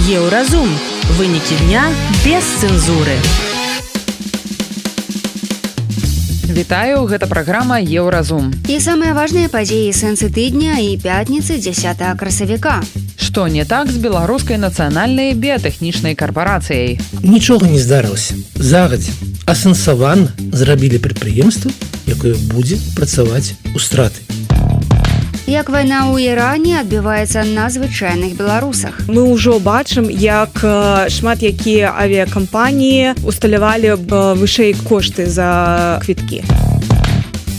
Еўразум. Вынікі дня без цэнзуры. Вітаю, гэта праграма «Еўразум». І самыя важныя падзеі і сэнсы тыдня і пятніцы 10 красавіка. Што не так з беларускай нацыянальнай біятэхнічнай карпарацыяй? Нічога не здарылася. Загадзя асэнсавана зрабілі прадпрыемства, якое будзе працаваць у страты. Як вайна ў Іране адбіваецца на звычайных беларусах. Мы ўжо бачым, як шмат якія авіякампаніі усталявалі вышэй кошты за квіткі.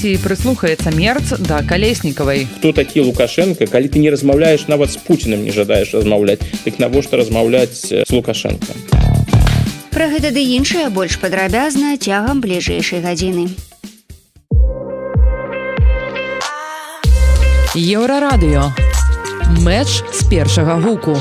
Ці прыслухаецца Мерц да Калеснікавай? Хто такі Лукашенко, калі ты не размаўляеш, нават з Пуцінам не жадаеш размаўляць, дык навошта размаўляць з Лукашенко? Пра гэта ды іншае больш падрабязна цягам бліжэйшай гадзіны. Еўрарадыё. Мэч з першага гуку.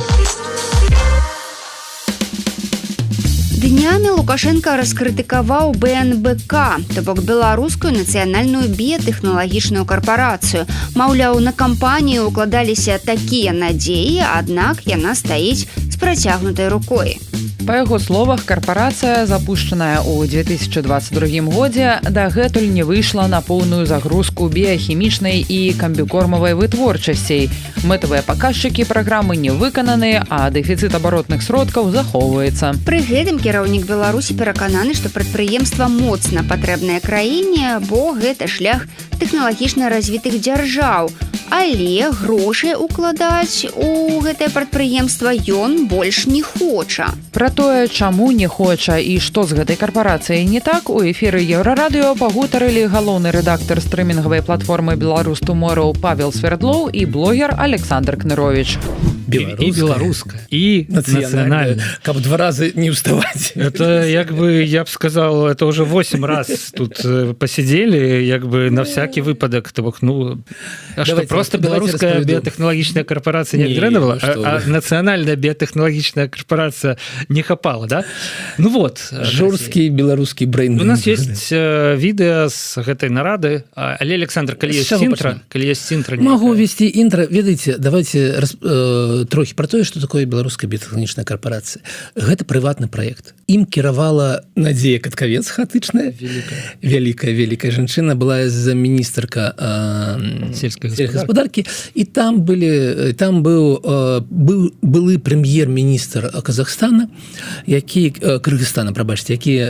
Днямі Лукашенко раскрытыкаваў БНБК, то бок беларускую нацыянальную біятэхналагічную карпарацыю. Маўляў, на кампанію укладаліся такія надзеі, аднак яна стаіць з працягнутай рукой. Па яго словах, карпарацыя, запушчаная ў 2022 годзе, дагэтуль не выйшла на поўную загрузку біяхімічнай і камбікормавай вытворчасцей. Мэтавыя паказчыкі праграмы не выкананы, а дэфіцыт абаротных сродкаў захоўваецца. Пры гэтым кіраўнік Беларусі перакананы, што прадпрыемства моцна патрэбнае краіне, бо гэта шлях тэхналагічна развітых дзяржаў. Але грошай укладаць у гэтае прадпрыемства ён больш не хоча. Пра тое, чаму не хоча і што з гэтай карпарацыяй не так, у эфіры Еўрарадыё пагутарылі галоўны рэдактар стрымінгавай платформы «Беларус Туморроу» Павел Свердлоў і блогер Александр Кнырович. И белорусская, и национальная. Каб два раза не уставать. Это, я бы сказал, это уже 8 раз тут посидели, на всякий выпадок. Что, просто белорусская биотехнологичная корпорация не грендовала, а национальная биотехнологичная корпорация не хапала, да? Ну вот. Жорсткі беларускі брейн. У нас есть видео с этой нарады. Але, Александр, коли есть интро... Могу вести интро. Ведаеце, давайте трохі пра тое, што такое беларуская біятэхналагічная карпорацыя. Гэта прыватны праект. Ім кіравала Надзея Каткавец, хатычная, вялікая жанчына, была замміністрка сельскай гаспадаркі, і там былы прэм'ер-міністр Казахстана, Кыргызстана, прабачце, які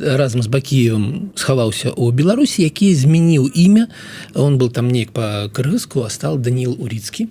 разам з Бакіевым схаваўся ў Беларусі, які змяніў імя, он был там неяк па-кыргызску, а стал Даніил Урицкі,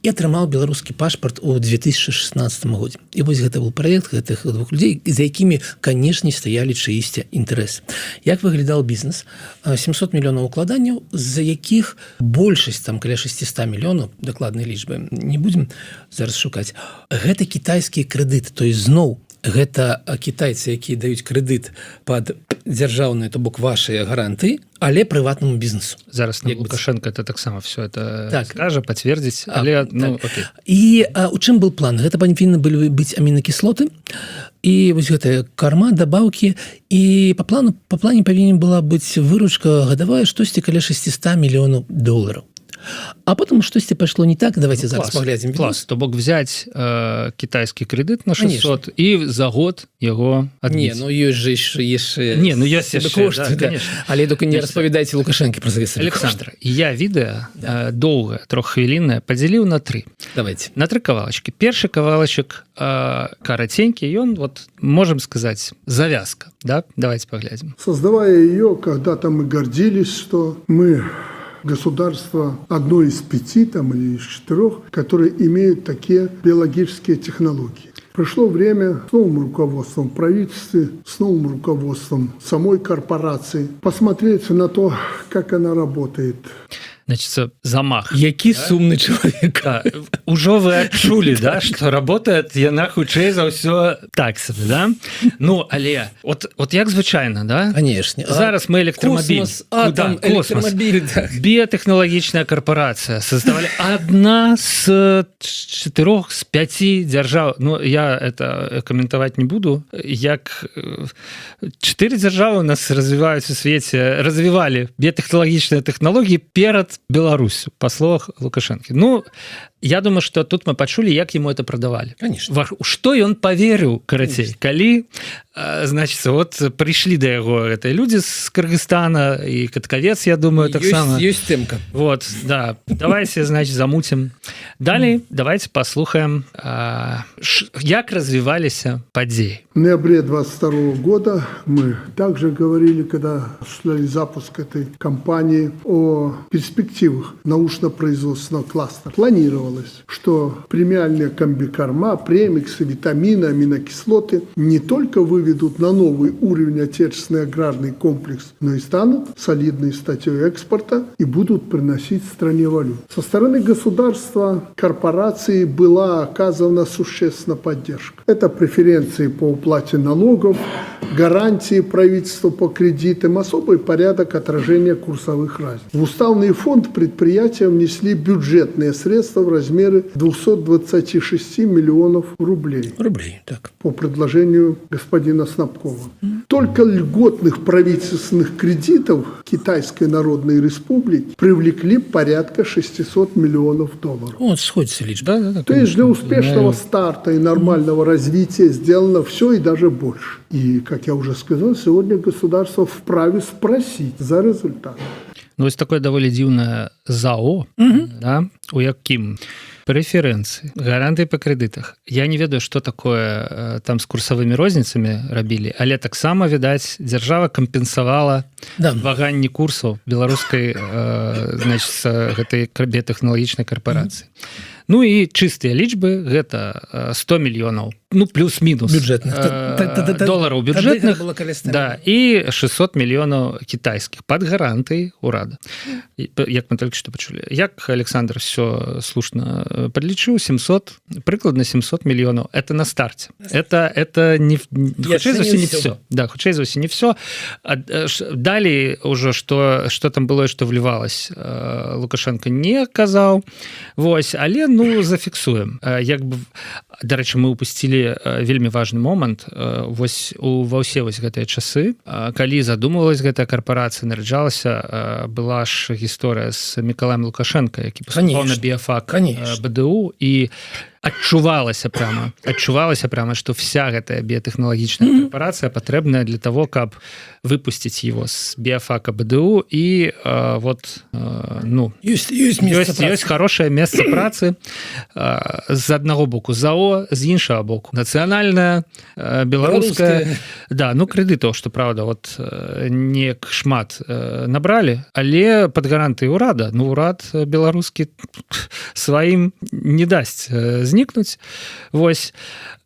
і атрымаў беларускі пашпарт у 2016 годзе. І вось гэта был праект гэтых двух людзей, за якімі, канешне, стаялі чыісьці інтарэсы. Як выглядаў бізнес? 700 мільёнаў укладанняў, з якіх большасць, там каля 600 мільёнаў, дакладнай лічбы, не будзем зараз шукаць. Гэта кітайскія крэдыты, то есть зноў гэта кітайцы, якія даюць крэдыт пад дзяржаўныя, то бок вашыя гарантыі, але прыватнаму бізнесу. Зараз Лукашенко это таксама все это скажа, пацвердзіць, але окей. І у чым был план? Гэта павінны былі быць амінакіслоты, і вось гэтая карма, дабаўкі, і па плане павінен была быць выручка гадавая штосьці каля 600 мільёнаў долараў. А потом штосьці пайшло не так, давайте зараз паглядзім. Класс, то бок взять китайский кредит на 600 и за год его адбіць. Не, ёсць же яшчэ... Не, ёсць яшчэ, да, конечно. Але только не распавядайце Лукашенко про завес. Александр, я відэа доўгае, троххвіліннае падзяліў на 3. Давайте. На 3 кавалачкі. Першы кавалачак караценькі, ён, вот, можем сказать, завязка, да? Давайте поглядим. Создавая ее, когда-то мы гордились, что мы... государство одно из 5 там, или из 4, которые имеют такие биологические технологии. Пришло время с новым руководством правительства, с новым руководством самой корпорации посмотреть на то, как она работает. Значит, замах. Які сумны чалавек. Да. Ужо вы адчулі, да, што работает яна хутчэй за ўсё так сабе, да? Ну, але, вот як звычайна, да? Конечно. Зараз мы электромобиль. Космос, атом, электромобиль. Биотехнологичная корпорация. Создавали одна з 4, з 5 дзяржаў. Ну, я это каментаваць не буду. Як 4 дзяржавы у нас развіваюць у свеце, развівалі биотехналагічныя тэхналогіі перад Беларусь па словах Лукашэнкі. Ну я думаю, что тут мы пачулі, як ему это прадавалі. Конечно. Што ён поверыў, карацей, калі значит вот прыйшлі да яго гэтыя людзі з Кыргызстана і Каткавец, я думаю, таксама ёсць тэмка. Вот, да, давайте, значит, замутим. Далее давайте послухаем, як развивалися подеи. В ноябре 22 года мы также говорили, когда осуществляли запуск этой кампании, о перспективах научно-производственного кластера. Планировалось, что премиальные комбикорма, премиксы, витамины, аминокислоты не только выведут на новый уровень отечественный аграрный комплекс, но и станут солидной статьей экспорта и будут приносить стране валюту. Со стороны государства, корпорации была оказана существенная поддержка. Это преференции по уплате налогов, гарантии правительства по кредитам, особый порядок отражения курсовых разниц. В уставный фонд предприятия внесли бюджетные средства в размере 226 миллионов рублей. Так. По предложению господина Снабкова. Только льготных правительственных кредитов Китайской Народной Республики привлекли порядка 600 миллионов долларов. Вот сходится лишь. Да, То есть для успешного старта и нормального развития сделано все и даже больше. И, как я уже сказал, сегодня государство вправе спросить за результат. Ну, ось такое даволі дзіўнае ЗАО, да, у якім преференцыі, гарантыі па крэдытах. Я не ведаю, што такое там з курсавымі розніцамі рабілі, але таксама, відаць, дзяржава кампенсавала ваганні курсаў беларускай, значит, гэтай біятэхналагічнай карпорацыі. Ну і чыстыя лічбы гэта 100 мільёнаў, ну плюс-мінус долараў бюджэтных, да, і 600 мільёнаў кітайскіх пад гарантыяй урада. Як мы только што пачулі. Як Александр все слушна подлічыў, 700, прыкладна 700 мільёнаў. Это на старте. Это не хутчэй за ўсё не все. Да, хутчэй за ўсё не все. Далей уже што там было і што вливалось, Лукашенко не казаў. Вось, але ну зафіксуем. Як бы, дарэчы, мы упусцілі вельмі важны момант. Вось ва ўсе вось гэтыя часы, калі задумывалась гэтая карпорацыя, нараджалася, была ж гісторыя з Миколаем Лукашенко, які паступаў на біяфак БДУ, і адчувалася прямо, что вся гэтая біятэхналагічная корпорация патрэбная для того, каб выпустить его с биофака БДУ, и вот ну есть хорошее место працы з аднаго боку ЗАО, з іншага боку нацыянальная беларуская, да, ну крэдытаў, што правда вот не шмат набралі, але пад гарантыяй урада, ну урад беларускі сваім не дасць знікнуць. Вось.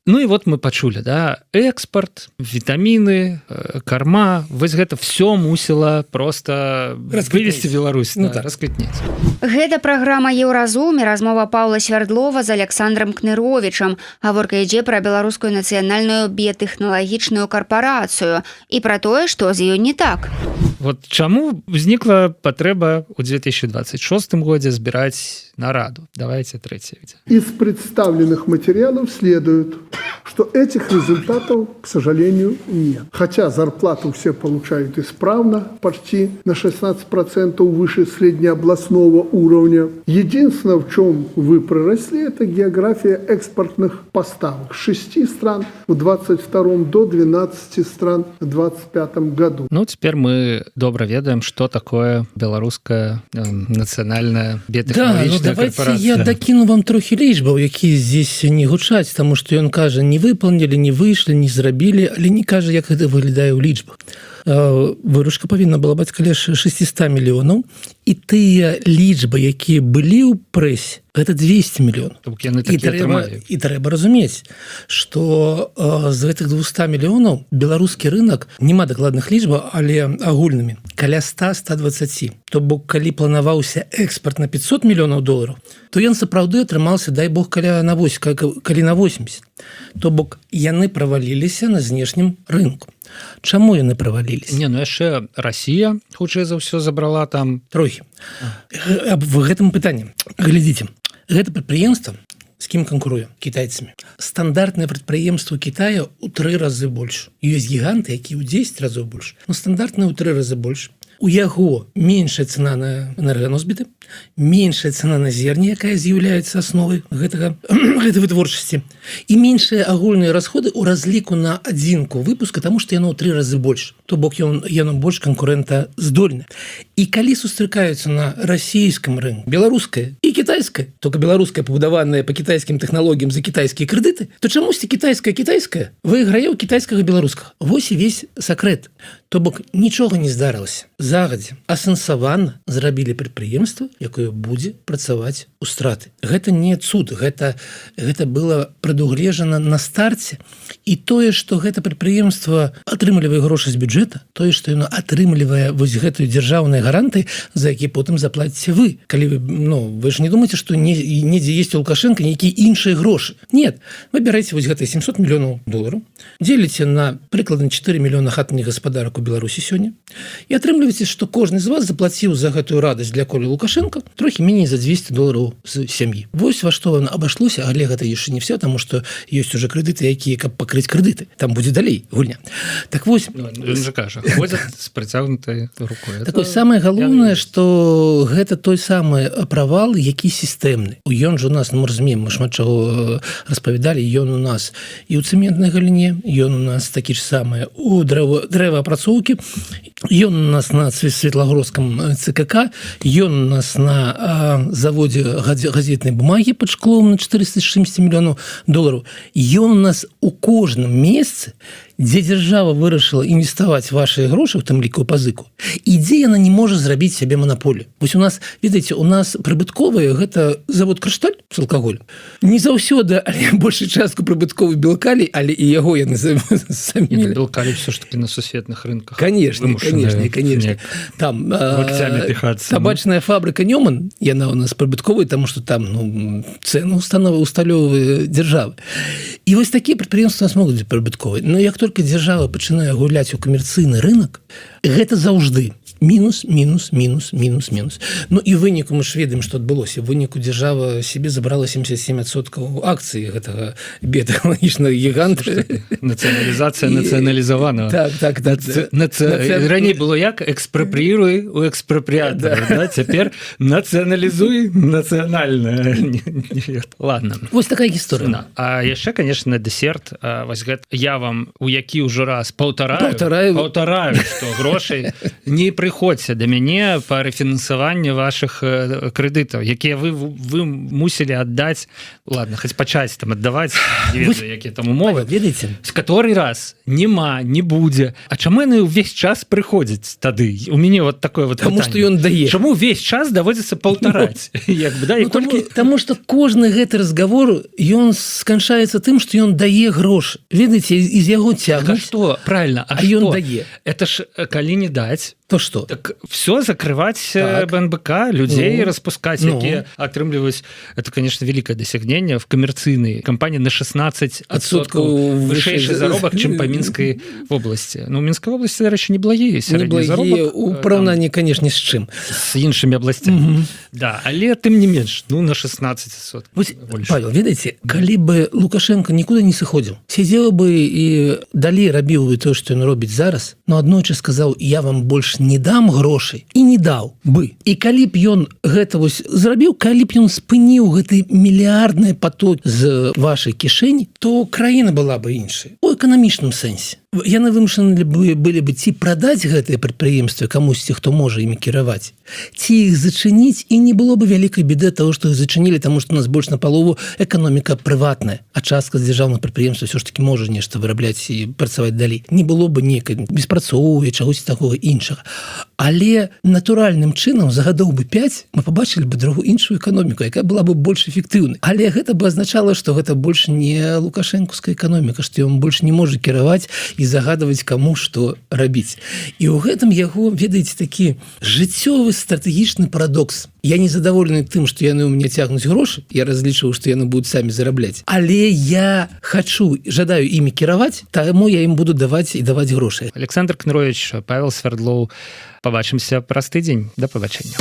Ну і вот мы пачулі, да, экспорт, вітаміны, карма, вось гэта все мусіла просто вывесці Беларусь, ну, да, расквітнець. Гэта праграма Еўразум і размова Паўла Свярдлова з Александром Кныровічам. Гаворка ідзе пра беларускую нацыянальную біятэхналагічную карпорацыю і пра тое, што з ёй не так. Вот чаму ўзнікла патрэба ў 2026 годзе збіраць нараду? Давайте третье. Из представленных материалов следует, что этих результатов, к сожалению, нет. Хотя зарплату все получают исправно, почти на 16% выше среднеобластного уровня. Единственное, в чем вы проросли, это география экспортных поставок. С 6 стран в 22 до 12 стран в 25 году. Ну, теперь мы добра ведаем, что такое беларуская нацыянальная біятэхналагічная корпорация. Давайте я дакіну вам трохи лічбаў, якія здесь не гучаць, тому что ён кажа, не выполнили, не выйшлі, не зрабілі, але не кажа, як гэта выглядае ў лічбах. Выручка павінна была быць каля 600 мільёнаў, і тыя лічбы, якія былі ў прэсе, гэта 200 мільёнаў. І трэба разумець, што з гэтых 200 мільёнаў беларускі рынок, няма дакладных лічбаў, але агульнымі, каля 100-120. То бок, калі планаваўся экспорт на 500 мільёнаў долараў, то ён сапраўды атрымаўся, дай бог, калі на 80. То бок, яны праваліліся на знешнім рынку. Чаму яны праваліліся? Не, ну яшчэ Расія, хутчэй за ўсё, забрала там трохі. В гэтым пытанні. Глядзіце, гэта прадпрыемства з кім канкуруе? Кітайцамі. Стандартнае прадпрыемства Китая ў 3 разы больш. Ёсць гіганты, якія ў 10 разоў больш. Но стандартнае ў 3 разы больш. у яго меншая цена на энерганосьбіты, меншая цена на зерне, якая з'яўляецца асновай гэтай вытворчасці, і меншыя агульныя расходы ў разліку на адзінку выпуска, таму што яно ў 3 разы больш, то бок яно больш канкурэнтаздольна. І калі сустракаюцца на расійскім рынку беларускае і кітайскае, только беларускае пабудаванае па кітайскім тэхналогіям за кітайскія крэдыты, то чамусьці кітайскае выйграе ў кітайскага беларускага. Вось і весь сакрэт. То бок нічога не здарылася. Загадзя асэнсавана зрабілі прадпрыемства, якое будзе працаваць у страты. Гэта не цуд, гэта было прадугледжана на старце. І тое, што гэта прадпрыемства атрымлівае грошы з бюджэта, тое, што яно атрымлівае вось гэтую дзяржаўныя гарантыі, за які потым заплаціце вы. Калі вы ж не думаеце, што недзе есть у Лукашенка нейкія іншыя грошы. Нет, вы бярэце вось гэтыя $700 мільёнаў, дзеліце на прыкладна 4 мільёна хатніх гаспадарак у Беларусі сёння і атрымліваеце, што кожны з вас заплаціў за гэтую радасць для Колі Лукашенка трохі меней за $200 з сям'і. Вось во што абышлося, але гэта яшчэ не все, таму што ёсць уже крэдыты, якія каб пакрыць крэдыты. Там будзе далей гульня. Так вось, ён жа кажа, ходзяць з працягнутай рукой. Такое самае галоўнае, што гэта той самы правал, які сістэмны. Ён жа у нас, мы разумеем, мы шмат чаго распавядалі, ён у нас і ў цэментнай галіне, ён у нас такі ж самы у дрэваапрацоўкі, ён у нас на Светлагорском ЦКК, ён у нас на заводзе газетнай бумагі пад шклом на $460 мільёнаў. Ён у нас у кожным месцы, дзе дзяржава вырашыла інвеставаць вашыя грошы, у тым ліку пазыку, і дзе яна не можа зрабіць сябе манаполію. Вось у нас, ведаеце, у нас прыбытковыя гэта завод «Крышталь» з алкаголем. Не заўсёды, але большую частку прыбытковы белкалій, але і яго яны самі. Белкалій все ж таки на сусветных рынках. Конечно. Там табачная фабрика «Нёман», яна у нас прыбытковая, таму што там цэны усталёвыя дзяржавы. І вось такія прадпрыемствы у нас могуць быць прыбытковыя. Но як только дзяржава пачынае гуляць у камерцыйны рынок, гэта заўжды мінус. Ну і выніку мы ж ведаем, што адбылося. Выніку дзяржава себе забрала 77% акцый гэтага біятэхналагічнага гіганта. Нацыяналізацыя нацыяналізавана. Так. Раней было як? Экспрапрыіруй у экспрапрыятара. Цяпер нацыяналізуй нацыянальна. Ладно. Вось такая гісторыя. А яшчэ, конечно, дэсерт. Вось гэта я вам у які ўжо раз паўтараю, што грошай не прыходзьце да мяне па рэфінансаванню вашых крэдытаў, якія вы мусілі аддаць, ладно, хоць пачаць там аддаваць, не ведаю, якія там умовы, ведаеце, з который раз няма, не будзе. А чаму яны ўвесь час прыходзяць тады? У мяне вот такое вот пытанне. Таму што ён дае. Чаму ўвесь час даводзіцца паўтараць? Таму што кожны гэты разговор, ён сканчаецца тым, што ён дае грошы. Ведаеце, з яго цягнуць. А што? Правильно, а ён дае. Это ж калі не даць, то что? Так все закрывать БНБК, людей распускать, якія атрымліваюць. Это, конечно, великое досягнение в коммерцыйной компании на 16% вышэйшы заробак, чым по Мінскай области. Ну, Мінскай области, дарэчы, неблагие сярэдні заробак. У параўнанні, конечно, з чым. С іншымі областямі. Да, але тым не менш, ну, на 16%. Павел, ведаеце, калі бы Лукашенко нікуды не сыходзіў, сидзеў бы і далей рабіў бы то, што ён робіць зараз, но аднойчы сказаў, я вам больш не дам грошай і не даў бы. І калі б ён гэта вось зрабіў, калі б ён спыніў гэты мільярдны поток з вашай кішэні, то краіна была бы іншая у эканамічным сэнсе. Яны вымушаны былі бы ці прадаць гэтыя прадпрыемствы камусьці, хто можа імі кіраваць, ці іх зачыніць, і не было бы вялікай біды того, што іх зачынілі, таму што у нас больш на палову эканоміка прыватная, а частка з дзяржаўных прадпрыемстваў ўсё ж таки можа нешта вырабляць і працаваць далей. Не было бы нейкай беспрацоўя, чагось такога іншага. Але натуральным чынам за гадоў бы 5 мы пабачылі бы другую іншую эканоміку, якая была бы больш эфектыўнай. Але гэта бы азначала, што гэта больш не лукашэнкаўская эканоміка, што ён больш не можа кіраваць і загадваць каму што рабіць. І ў гэтым яго, ведаеце, такі жыццёвы стратэгічны парадокс. Я не задаволены тым, што яны ў мяне цягнуць грошы, я разлічваў, што яны будуць самі зарабляць. Але я жадаю імі кіраваць, таму я ім буду даваць і даваць грошы. Александр Кнырович, Павел Свердлоў, побачымся праз тыдзень. Да пабачэння.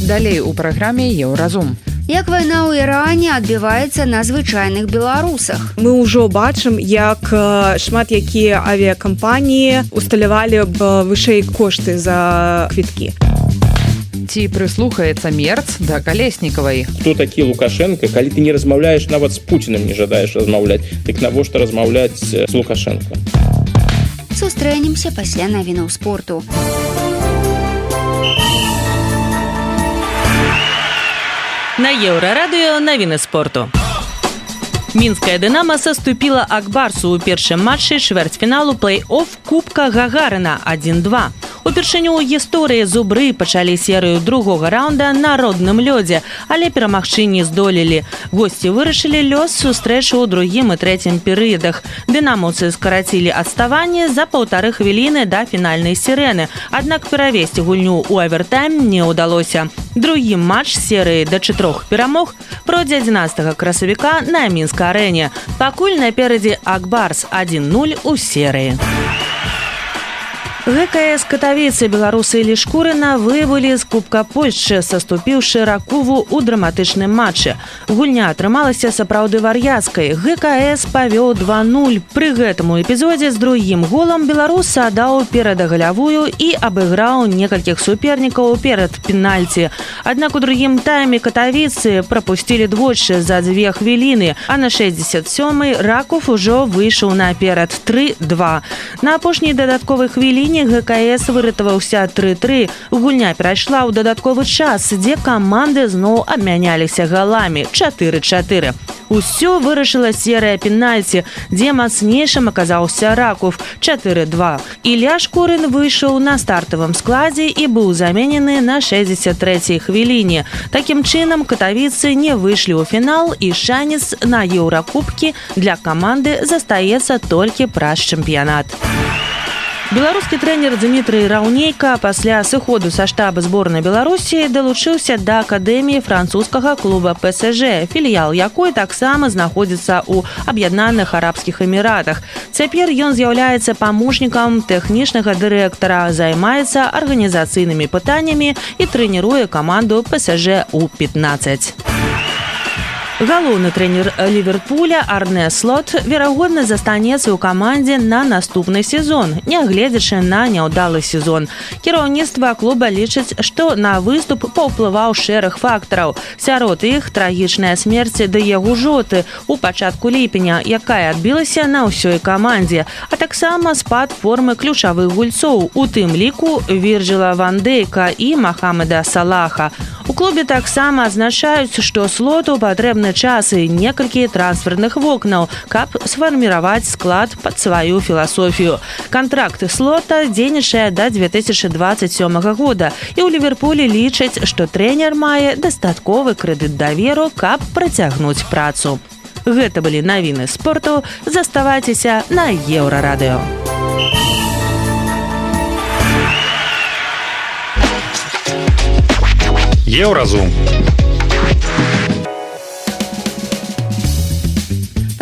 Далей у праграме «Еўразум». Як вайна ў Іране адбіваецца на звычайных беларусах? Мы ўжо бачым, як шмат якія авіякампаніі усталявалі б вышэй кошты за квіткі. Ці прыслухаецца Мерц да Калеснікавай? Хто такі Лукашенко, калі ты не размаўляеш нават з Пуціным не жадаеш размаўляць, дык навошта размаўляць з Лукашенко? Сустрэнемся пасля навінаў спорту. На Еўрарадыё навіны спорту. Мінская «Дынамо» саступіла Акбарсу ў першым матчы чвэрцьфіналу плэй-офф Кубка Гагарына 1-2. Упершыню ў гісторыі зубры пачалі серыю другога раунда на родным лёдзе, але перамагчы не здолелі. Госці вырашылі лёс сустрэчы ў другім і трэцім перыядах. Дынамаўцы скарацілі адставанне за 1,5 хвіліны да фінальнай сірэны, аднак перавесці гульню ў авертайм не ўдалося. Другі матч серыі да 4 перамог пройдзе 11 красавіка на Мінскай арэне. Пакуль наперадзе Акбарс 1-0 у серыі. ГКС Катавіцы беларусы Лішкурына выбылі з Кубка Польшчы, саступіўшы Ракову ў драматычным матчы. Гульня атрымалася сапраўды вар'яцкай. ГКС павёў 2-0. Пры гэтым эпізодзе з другім голам беларус аддаў перадагалявую і абыграў некалькіх супернікаў перад пенальці. Аднак у другім тайме катавіцы прапусцілі двойчы за 2 хвіліны, а на 67-й Раков ужо выйшаў наперад 3-2. На апошняй дадатковай хвіліне ГКС выратаваўся 3-3. Гульня перайшла ў дадатковы час, дзе каманды зноў абмяняліся галамі 4-4. Усё вырашыла серыя пенальці, дзе мацнейшым аказаўся Раков 4-2. Ілля Шкурын выйшаў на стартавым складзе і быў заменены на 63-й хвіліне. Такім чынам катавіцы не выйшлі ў фінал, і шанец на еўракубкі для каманды застаецца толькі праз чэмпіянат. Беларускі трэнер Дмітрый Раўнейка пасля сыходу са штаба зборнай Беларусі далучыўся да акадэміі французскага клуба ПСЖ, філіял якой таксама знаходзіцца ў Аб'яднаных Арабскіх Эміратах. Цяпер ён з'яўляецца памочнікам тэхнічнага дырэктара, займаецца арганізацыйнымі пытаннямі і трэніруе каманду ПСЖ У-15. Галоўны трэнер Ліверпуля Арне Слот верагодна застанецца ў камандзе на наступны сезон, нягледзячы на няўдалы сезон. Кіраўніцтва клуба лічыць, што на выступ паўплываў шэраг фактараў. Сярод іх трагічная смерць Дыегу Жоты ў пачатку ліпеня, якая адбілася на ўсёй камандзе, а таксама спад формы ключавых гульцоў, у тым ліку Вірджыла ван Дейка і Махамеда Салаха. У клубе таксама адзначаюць, што Слоту патрэбны час і некалькі трансферных вокнаў, каб сфарміраваць склад пад сваю філасофію. Кантракт Слота дзейнічае да 2027 года, і ў Ліверпулі лічаць, што трэнер мае дастатковы крэдыт даверу, каб працягнуць працу. Гэта былі навіны спорту. Заставайцеся на Еўрарадыё. Еўразум.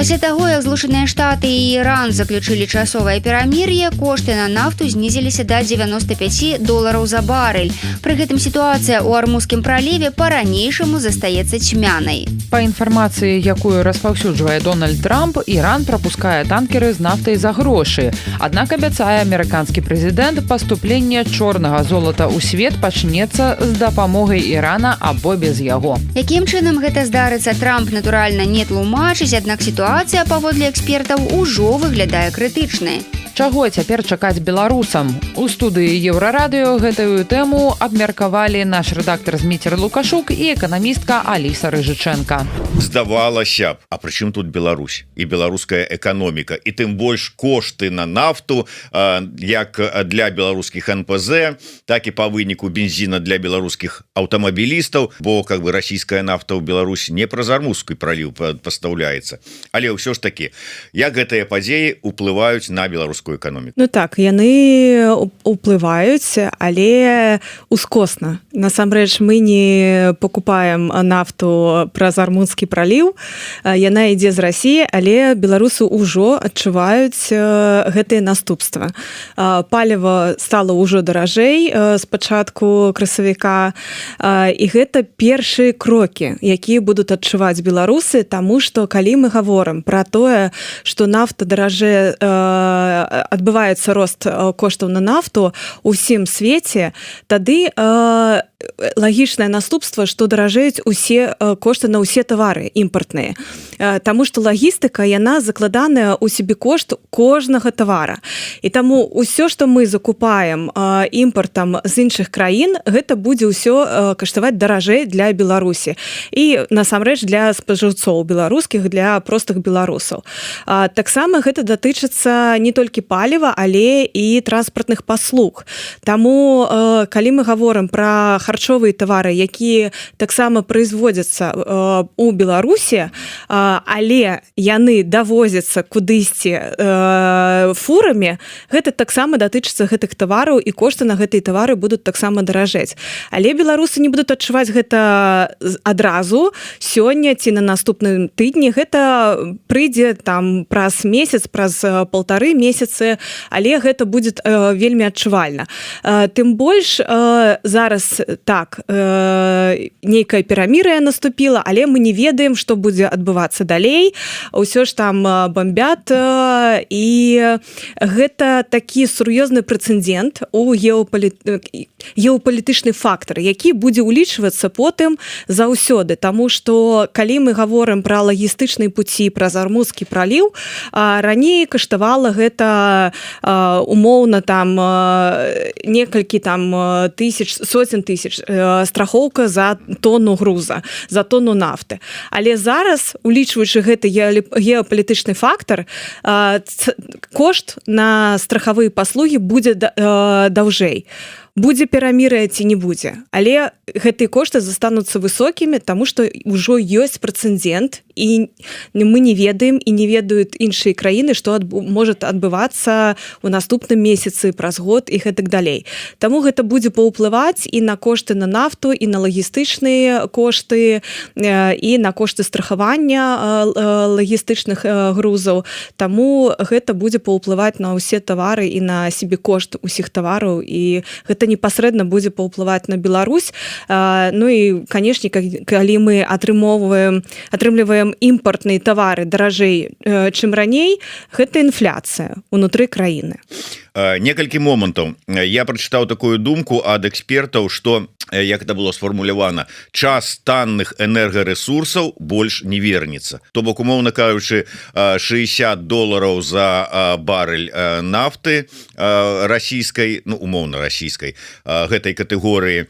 Пасля таго, як Злучаныя Штаты і Іран заключылі часовае перамір'е, кошты на нафту знізіліся да $95 за барэль. Пры гэтым сітуацыя ў Армузскім праліве па-ранейшаму застаецца цьмянай. Па інфармацыі, якую распаўсюджвае Дональд Трамп, Іран прапускае танкеры з нафтай за грошы. Аднак абяцае амерыканскі прэзідэнт, паступленне чорнага золата ў свет пачнецца з дапамогай Ірана або без яго. Якім чынам гэта здарыцца, Трамп, натуральна, не тлумачыць, аднак сітуацыя, паводле экспертаў, ужо выглядае крытычнай. Чаго цяпер чакаць беларусам? У студыі Еўрарадыё гэтую тэму абмеркавалі наш рэдактар Зміцер Лукашук і эканамістка Аліса Рыжычэнка. Здавалася б, а пры чым тут Беларусь і беларуская эканоміка, і тым больш кошты на нафту, як для беларускіх НПЗ, так і па выніку бензіна для беларускіх аўтамабілістаў, бо как бы расійская нафта ў Беларусі не праз Армузскі праліў пастаўляецца. Але ўсё ж такі, як гэтыя падзеі ўплываюць на беларускую беларускую эканоміку? Ну так, яны уплываюць, але ускосна. Насамрэч мы не покупаем нафту праз Армунскі праліў, яна ідзе з Расіі, але беларусы ўжо адчуваюць гэтыя наступствы. Паліва стала ўжо даражэй з пачатку красавіка, і гэта першыя крокі, якія будуць адчуваць беларусы, таму што калі мы гаворым пра тое, што нафта даражэй, адбываецца рост коштаў на нафту ў ўсім свеце, тады лагічнае наступства, што даражэюць усе кошты на ўсе тавары імпартныя. Таму што лагістыка, яна закладаная ў сабекошт кожнага тавара. І таму ўсё, што мы закупаем імпартам з іншых краін, гэта будзе ўсё каштаваць даражэй для Беларусі. І насамрэч для спажыўцоў беларускіх, для простых беларусаў. Таксама гэта датычыцца не толькі паліва, але і транспартных паслуг. Таму, калі мы гаворым пра харчовыя тавары, якія таксама производзяцца у Беларусі, але яны давозяцца кудысьці фурамі, гэта таксама датычыцца гэтых тавараў, і кошты на гэтыя тавары будуць таксама даражэць. Але беларусы не будуць адчуваць гэта адразу сёння ці на наступным тыдні. Гэта прыйдзе там праз месяц, праз 1,5 месяцы, але гэта будзе вельмі адчувальна. Тым больш зараз так, нейкая перамір'я наступіла, але мы не ведаем, што будзе адбывацца далей. Усё ж там бомбят, і гэта такі сур'ёзны прэцэдэнт у геапалітычны фактар, які будзе ўлічвацца потым заўсёды, таму што калі мы гаворым пра лагістычныя пуці праз Армунскі праліў, раней каштавала гэта умоўна там некалькі там тысяч, сотен тысяч страхоўка за тонну груза, за тонну нафты. Але зараз, улічваючы гэты геапалітычны фактар, кошт на страхавыя паслугі будзе даўжэй. Будзе перамір'я ці не будзе. Але гэтыя кошты застануцца высокімі, таму што ўжо ёсць прэцэдэнт, і мы не ведаем, і не ведаюць іншыя краіны, што можа адбывацца ў наступным месяцы, праз год і гэтак далей. Таму гэта будзе паўплываць і на кошты на нафту, і на лагістычныя кошты, і на кошты страхавання лагістычных грузаў. Таму гэта будзе паўплываць на ўсе тавары і на сабекошт усіх тавараў, і гэта непасрэдна будзе паўплываць на Беларусь. Ну і, канешне, калі мы атрымліваем імпартныя тавары даражэй, чым раней, гэта інфляцыя ўнутры краіны. Некалькі момантаў. Я прачытаў такую думку ад экспертаў, што, як это было сфармулявана, час танных энергарэсурсаў больш не вернецца. То бок, умоўна кажучы, $60 за барэль нафты расійскай, ну, умоўна расійскай, гэтай катэгорыі,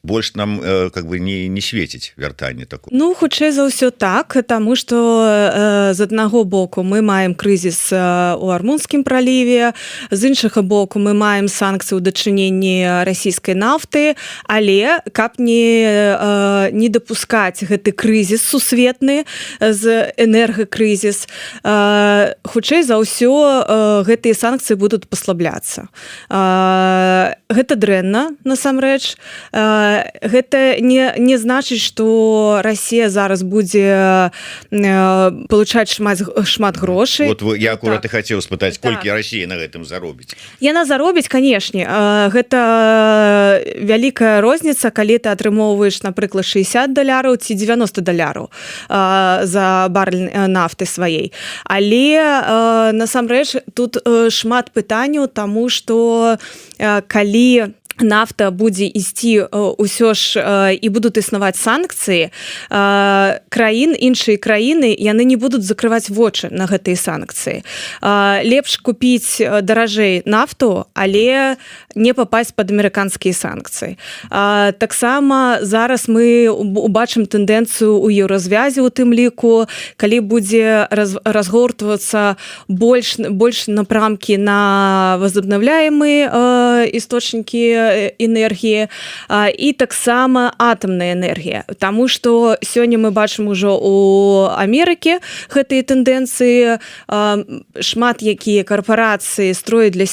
больш нам как бы не свеціць вяртанне такое. Ну, хутчэй за ўсё так, таму што з аднаго боку мы маем крызіс у Армунскім праліве, з іншага боку мы маем санкцыі ў дачыненні расійскай нафты, але каб не дапускаць гэты крызіс сусветны, з энергакрызіс, хутчэй за ўсё гэтыя санкцыі будуць паслабляцца. Гэта дрэнна, насамрэч. Гэта не значыць, што Расія зараз будзе получаць шмат грошай. Вот я акурат і хацеў спытаць, колькі Расія на гэтым заробіць? Яна заробіць, канешне. Гэта вялікая розніца, калі ты атрымоўваеш, напрыклад, $60 ці $90 за барэль нафты сваей. Але насамрэч тут шмат пытанняў, таму што калі нафта будзе ісці ўсё ж і будуць існаваць санкцыі, іншыя краіны, яны не будуць закрываць вочы на гэтыя санкцыі. Лепш купіць даражэй нафту, але не папасць пад амерыканскія санкцыі. Таксама зараз мы убачым тэндэнцыю ў еўразвязе ў тым ліку, калі будзе разгортвацца больш напрамкі на возобновляемыя істочнікі энергіі і таксама атамная энергія. Таму што сёння мы бачым ужо у Амерыкі гэтыя тэндэнцыі, шмат якія карпорацыі строяць для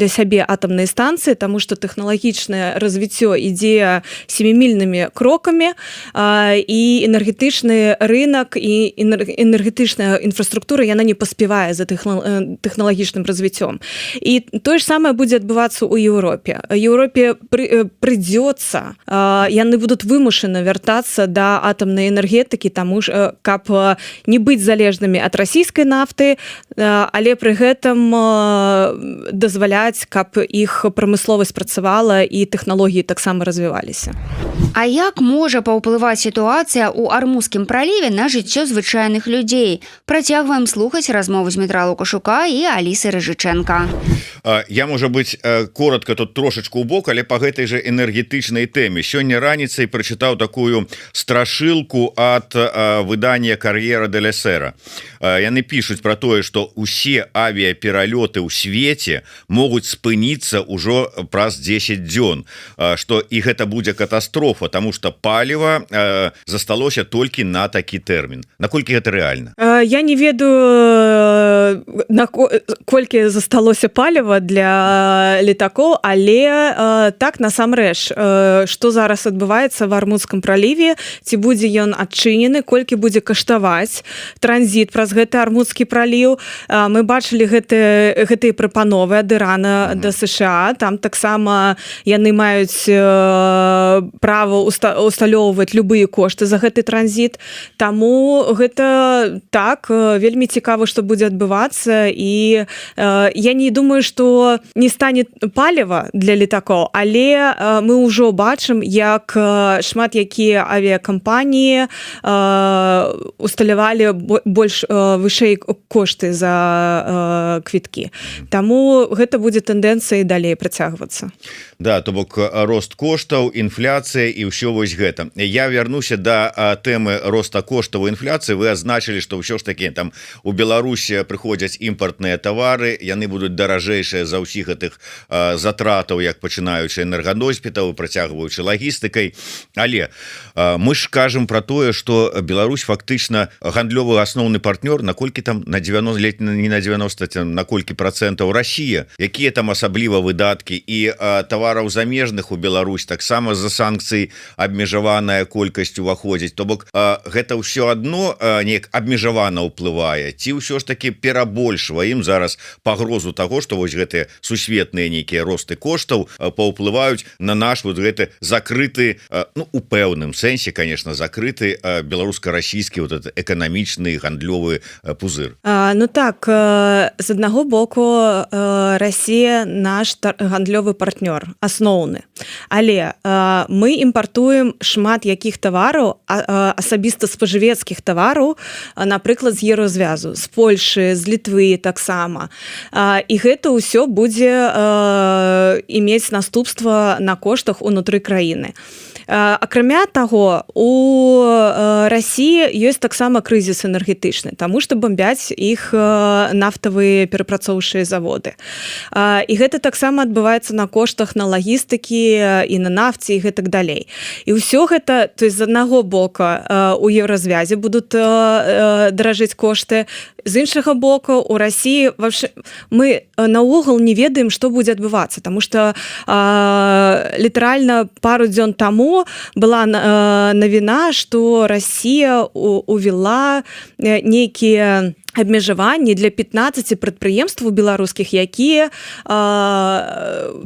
сябе атамныя станцыі, таму што тэхналагічнае развіццё ідзе семімільнымі крокамі, і энергетычны рынок і энергетычная інфраструктура яна не паспявае за тэхналагічным развіццём. І тое ж самае будзе адбывацца ў Еўропе. Еўропе прыйдзецца, яны будуць вымушаны вяртацца да атамнай энергетыкі, таму ж каб не быць залежнымі ад расійскай нафты, але пры гэтым дазваляць, каб іх прамысловасць працавала і тэхналогіі таксама развіваліся. А як можа паўплываць сітуацыя ў Армузскім праліве на жыццё звычайных людзей? Працягваем слухаць размову з Дмітра Лукашука і Алісы Рыжыченка. Я, можа быць, коротко тут трошечку ў бок, але па гэтай же энергетычнай тэме. Сёння раніцай прачытаў такую страшылку ад выдання «Кар'ера де l'Essera». Яны пішуць про тое, што усе авіапералёты ў свеце могуць спыніцца ўжо праз 10 дзён, што і гэта будзе катастрофа, таму што паліва засталося толькі на такі тэрмін. Наколькі гэта рэальна? Я не ведаю, колькі засталося паліва для летакоў, але так насамрэч, што зараз адбываецца в Армузскім праліве, ці будзе ён адчынены, колькі будзе каштаваць транзіт праз гэты Армузскі праліў. Мы бачылі гэтыя прапановы ад Ірана да США, там таксама яны маюць права усталёўваць любыя кошты за гэты транзіт, таму гэта так, вельмі цікава, што будзе адбывацца, і я не думаю, што не стане паліва для летакоў, але мы ўжо бачым, як шмат якія авіякампаніі усталявалі больш вышэй кошты за квіткі. Таму гэта будзе тэндэнцыя далей працягвацца. Да, то бок рост коштаў, інфляцыя і ўсё вось гэта. Я вярнуся да тэмы роста коштаў і інфляцыі. Вы азначылі, што ўсё ж такі там у Беларусі прыходзяць імпартныя тавары, яны будуць даражэйшыя за ўсіх гэтых затратаў, як пачынаючы энерганосьбітаў, працягваючы лагістыкай. Але мы ж кажам пра тое, што Беларусь фактычна гандлёвы асноўны партнёр, наколькі там на 90, не на 90, на колькі процентаў Расія, якія там асабліва выдаткі і тавараў замежных у Беларусь таксама за санкцыі абмежаваная колькасць уваходзіць. То бок гэта ўсё адно неяк абмежавана ўплывае, ці ўсё ж таки перабольшва ім зараз пагрозу таго, што вось гэтыя сусветныя нейкія росты коштаў паўплываюць на наш вот гэты закрыты, ну у пэўным сэнсе, конечно, закрыты беларуска-расійскі вот этот эканамічны гандлёвы пузыр. Ну так, з аднаго боку Расія наш гандлёвы партнёр асноўны, але мы імпартуем шмат якіх тавараў, асабіста спажывецкіх тавараў, напрыклад, з Еўразвязу, з Польшы, з Літвы таксама. І гэта ўсё будзе имець наступства на коштах унутры краіны. Акрамя таго, у Расіі ёсць таксама крызіс энергетычны, таму што бомбяць іх нафтавыя перапрацоўчыя заводы. І гэта таксама адбываецца на коштах на лагістыкі і на нафце і гэтак далей. І ўсё гэта, то есть з аднаго бока у Еўразвязе будуць даражыць кошты, з іншага боку у Расіі мы наогул не ведаем, што будзе адбывацца, таму што літаральна пару дзён таму была навіна, што Расія увела нейкія абмежаванні для 15 прадпрыемстваў беларускіх, якія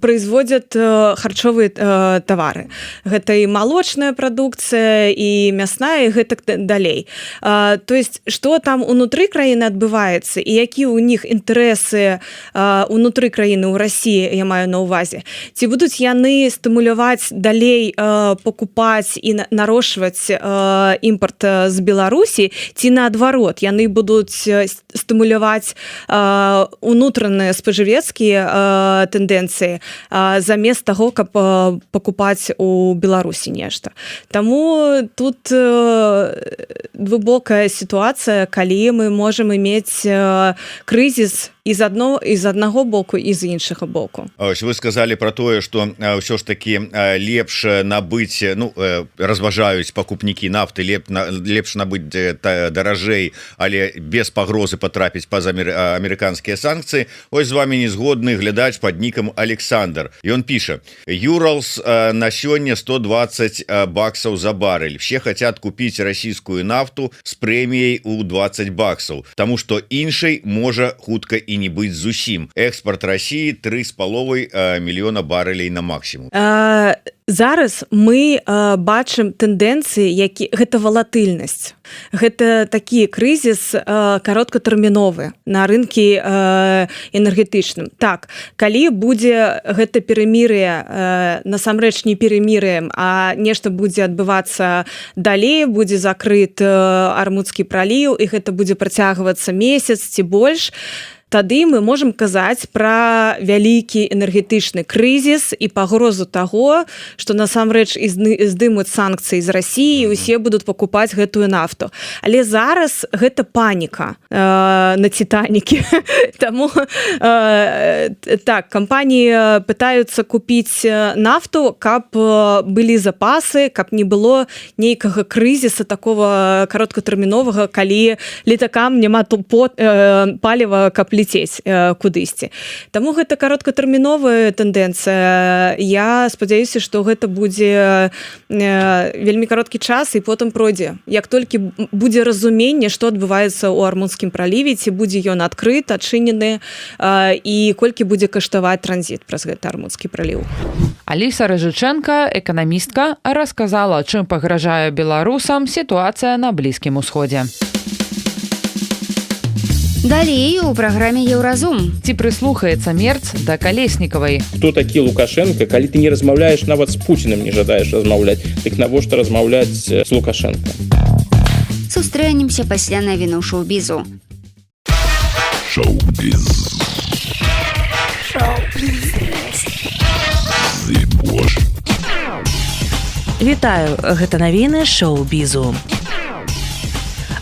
производзяць харчовыя тавары. Гэта і малочная прадукцыя, і мясная, і гэтак далей. То есть, што там унутры краіны адбываецца, і якія ў них інтарэсы унутры краіны ў Расіі, я маю на ўвазе. Ці будуць яны стымуляваць далей пакупаць і нарошваць імпарт з Беларусі, ці наадварот, яны будуць стымуляваць унутраныя спажывецкія тэндэнцыі замест таго, каб пакупаць у Беларусі нешта. Таму тут двубокая сітуацыя, калі мы можам мець крызіс з аднаго боку і з іншага боку. Ось вы сказали про тое, что ўсё ж таки лепш набыць, ну, разважаюць пакупнікі нафты, лепш набыць даражэй, але без пагрозы потрапіць па-за амерыканскія санкцыі. Ось з вами не згодны глядач под ником Александр. И он пишет: Юралс на сегодня $120 за баррель. Все хотят купить российскую нафту с премией у $20, потому что іншай можа хутка и не быть зусім. Экспорт России 3,5 миллиона баррелей на максимум. Зараз мы бачым тэндэнцыі, гэта валатыльнасць. Гэта такі крызіс кароткатэрміновы на рынке энергетычным. Так, калі будзе гэта перамір'е, насамрэч не перамір'ем, а нешта будзе адбывацца далей, будзе закрыт Армудскі праліў, і гэта будзе працягвацца месяц ці больш, тады мы можам казаць пра вялікі энергетычны крызіс і пагрозу таго, што насамрэч здымуць санкцыі з Расіі, усе будуць пакупаць гэтую нафту. Але зараз гэта паніка на Титаніке. Таму так, кампаніі пытаюцца купіць нафту, каб былі запасы, каб не было нейкага крызіса такого кароткатэрміновага, калі летакам няма паліва, каб лететь кудысьці. Таму гэта кароткатэрміновая тэндэнцыя. Я спадзяюся, што гэта будзе вельмі кароткі час і потым пройдзе. Як толькі будзе разуменне, што адбываецца ў Армудскім праліве, ці будзе ён адкрыт, адчынены, і колькі будзе каштаваць транзіт праз гэты Армудскі праліў. Аліса Рыжыченка, эканамістка, расказала, чым пагражае беларусам сітуацыя на Блізкім Усходзе. Далей у праграме Еўразум. Ці прыслухаецца Мерц да Калеснікавай? Хто такі Лукашенко, калі ты не размаўляеш нават з Пуціным, не жадаеш размаўляць, дык навошта размаўляць з Лукашенко? Сустрэнемся пасля навіну шоу-бізу. Шоу-біз. Вітаю, гэта навіны шоу-бізу.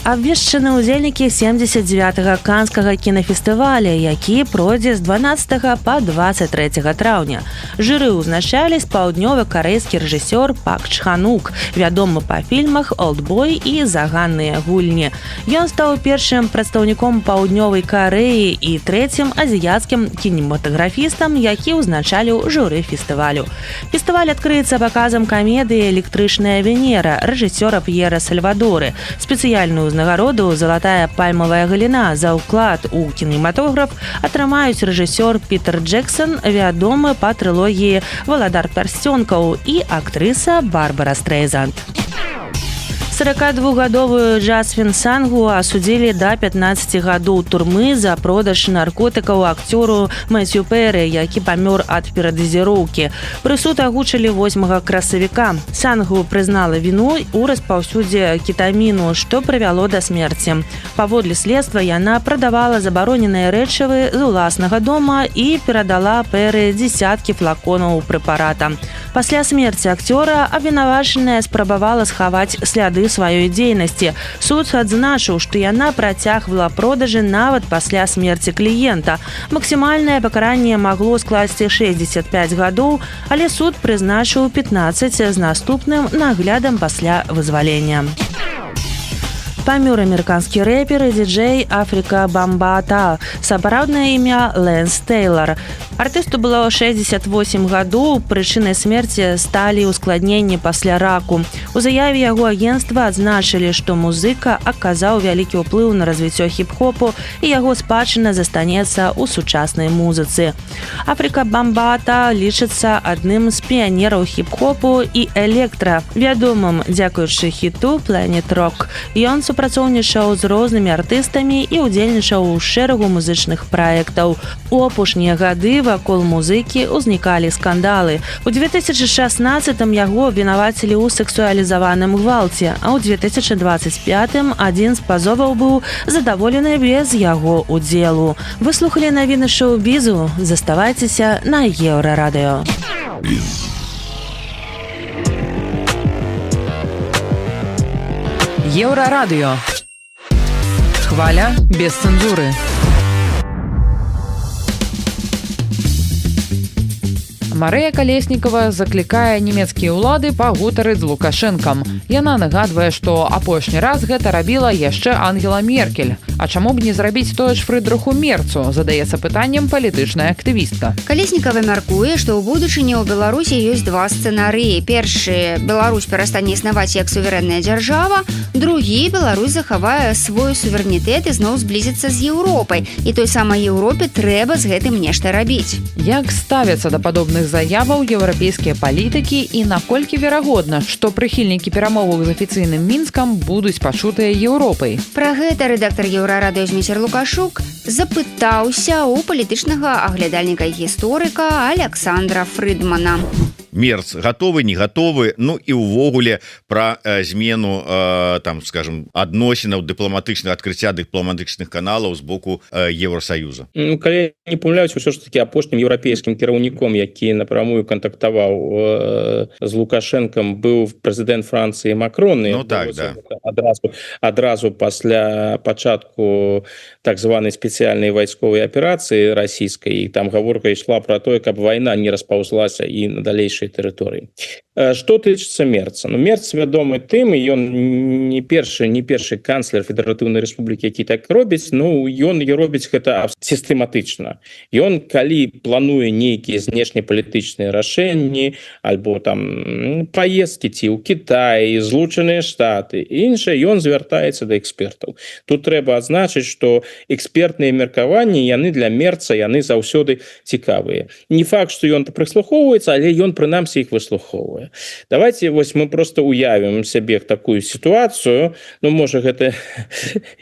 Абвешчаны ўдзельнікі 79-га канскага кінафестываля, які пройдзе з 12 па 23 траўня. Жыры ўзначаліць паўднёва-карэйскі рэжысёр Пак Чхан-ук, вядомы па фільмах «Олдбой» і «Заганныя гульні». Ён стаў першым прадстаўніком паўднёвай Карэі і трэцім азіяцкім кінематаграфістам, які ўзначаліў журы фестывалю. Фестываль адкрыецца паказам камедыі «Электрычная Венера» рэжысёра П'ера Сальвадоры. Спецыяльную ўзнагароду «Залатая пальмавая галіна» за ўклад у кінематограф атрымаюць рэжысёр Пітер Джексон, вядомы па трылогіі «Валадар пярсцёнкаў», і актрыса Барбара Стрейзанд. 42-гадовую Джасвін Сангу асудзілі да 15 гадоў турмы за продаж наркотыкаў акцёру Мэцю Пэры, які памёр ад перадазіроўкі. Прысуд агучылі 8 красавіка. Сангу прызнала віну ў распаўсюдзе кетаміну, што прывяло да смерці. Паводле следства яна прадавала забароненыя рэчывы з уласнага дома і перадала Пэры дзесяткі флаконаў прэпарата. Пасля смерці акцёра абвінавачаная спрабавала схаваць сляды сваёй дзейнасці. Суд адзначыў, што яна працягвала продажы нават пасля смерці кліента. Максімальнае пакаранне магло скласці 65 гадоў, але суд прызначыў 15 з наступным наглядам пасля вызвалення. Памёр амерыканскі рэпер і дыджэй Африка Бамбаата. Сапраўднае імя Лэнс Тэйлар. Артысту было 68 гадоў, прычынай смерці сталі ускладненні пасля раку. У заяве яго агенцтва адзначылі, што музыка аказаў вялікі ўплыў на развіццё хіп-хопу і яго спадчына застанецца ў сучаснай музыцы. Африка Бамбаата лічыцца адным з піянераў хіп-хопу і электра, вядомым дзякуючы хіту Planet Rock. Ён супрацоўнічаў з рознымі артыстамі і ўдзельнічаў у шэрагу музычных праектаў. У апошнія гады вакол музыкі ўзнікалі скандалы. У 2016-м яго абвінавацілі ў сексуалізаваным гвалце, а ў 2025-м адзін з пазоваў быў задаволены без яго удзелу. Вы слухалі навіны шоу-бізу. Заставайцеся на Еўрарадыё. Еўрарадыё. Хваля без цэнзуры. Марыя Калеснікава заклікае нямецкія ўлады пагутарыць з Лукашэнкам. Яна нагадвае, што апошні раз гэта рабіла яшчэ Ангела Меркель. А чаму б не зрабіць тое ж Фрыдрыху Мерцу, задаецца пытаннем палітычная актывістка. Калеснікава мяркуе, што ў будучыні ў Беларусі ёсць два сцэнарыі. Першы, Беларусь перастане існаваць як суверэнная дзяржава, другі, Беларусь захавае свой суверэнітэт і зноў зблізіцца з Еўропай. І той самай Еўропе трэба з гэтым нешта рабіць. Як ставяцца да падобных заяваў еўрапейскія палітыкі і наколькі верагодна, што прыхільнікі перамоваў з афіцыйным Мінскам будуць пачутыя Еўропай? Пра гэта рэдактар Еўрарадыё Зміцер Лукашук запытаўся ў палітычнага аглядальніка і гісторыка Александра Фрыдмана. Мерц готовы, не готовы, ну і ўвогуле пра змену там, скажем, адносінаў дыпламатычных, адкрыцця дыпламатычных каналаў з боку Еўросаюза. Ну, калі я не памыляюсь, ўсё ж таки апошнім еўрапейскім кіраўніком, які напрамую кантактаваў з Лукашэнкам, быў прэзідэнт Францыі Макрон. Ну так, да. Адразу пасля пачатку так званай спецыяльнай вайсковай аперацыі расійскай, і там гаворка ішла пра тое, каб вайна не распаўзлася і на далейшай тэрыторыі. Што тычыцца Мерца? Ну, Мерц вядомы тым, і ён не першы канцлер Федэратыўнай Рэспублікі, які так робіць, ну, ён робіць гэта сістэматычна. Ён, калі плануе нейкія знешнепалітычныя рашэнні, альбо там паездкі ці ў Кітай, Злучаныя Штаты, іншае, ён звяртаецца да экспертаў. Тут трэба адзначыць, што экспертныя меркаванні, яны для Мерца, яны заўсёды цікавыя. Не факт, што ён прыслухоўваецца, але ён прынамсі іх выслухоўвае. Давайте вось мы просто уявім сябе такую сітуацыю, ну можа гэта